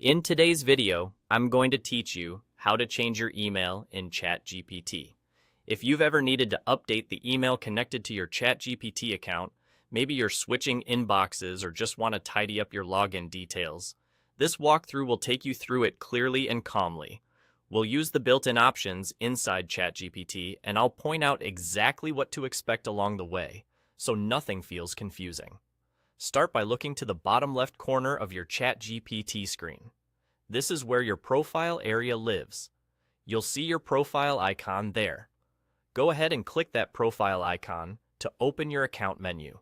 In today's video, I'm going to teach you how to change your email in ChatGPT. If you've ever needed to update the email connected to your ChatGPT account, maybe you're switching inboxes or just want to tidy up your login details, this walkthrough will take you through it clearly and calmly. We'll use the built-in options inside ChatGPT, and I'll point out exactly what to expect along the way, so nothing feels confusing. Start by looking to the bottom left corner of your ChatGPT screen. This is where your profile area lives. You'll see your profile icon there. Go ahead and click that profile icon to open your account menu.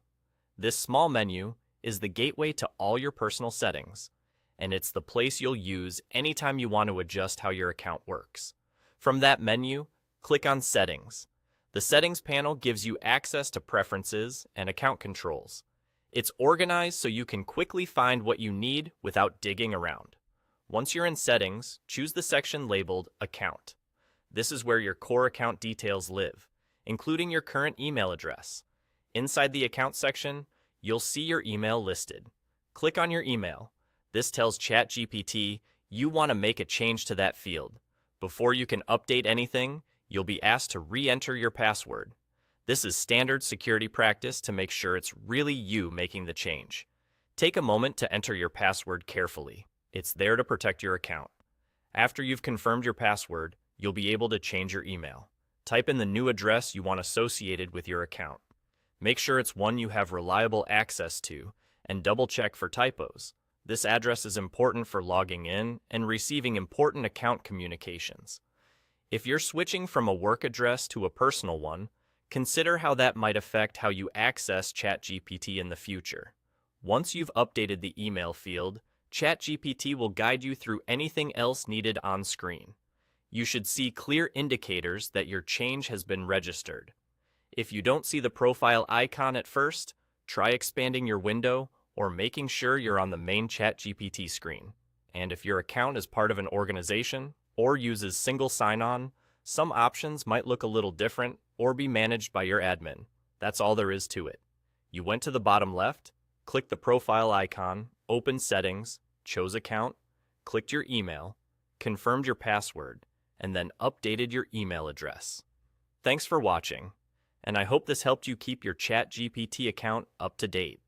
This small menu is the gateway to all your personal settings, and it's the place you'll use anytime you want to adjust how your account works. From that menu, click on Settings. The Settings panel gives you access to preferences and account controls. It's organized so you can quickly find what you need without digging around. Once you're in Settings, choose the section labeled Account. This is where your core account details live, including your current email address. Inside the Account section, you'll see your email listed. Click on your email. This tells ChatGPT you want to make a change to that field. Before you can update anything, you'll be asked to re-enter your password. This is standard security practice to make sure it's really you making the change. Take a moment to enter your password carefully. It's there to protect your account. After you've confirmed your password, you'll be able to change your email. Type in the new address you want associated with your account. Make sure it's one you have reliable access to, and double-check for typos. This address is important for logging in and receiving important account communications. If you're switching from a work address to a personal one, consider how that might affect how you access ChatGPT in the future. Once you've updated the email field, ChatGPT will guide you through anything else needed on screen. You should see clear indicators that your change has been registered. If you don't see the profile icon at first, try expanding your window or making sure you're on the main ChatGPT screen. And if your account is part of an organization or uses single sign-on, some options might look a little different or be managed by your admin. That's all there is to it. You went to the bottom left, clicked the profile icon, opened Settings, chose Account, clicked your email, confirmed your password, and then updated your email address. Thanks for watching, and I hope this helped you keep your ChatGPT account up to date.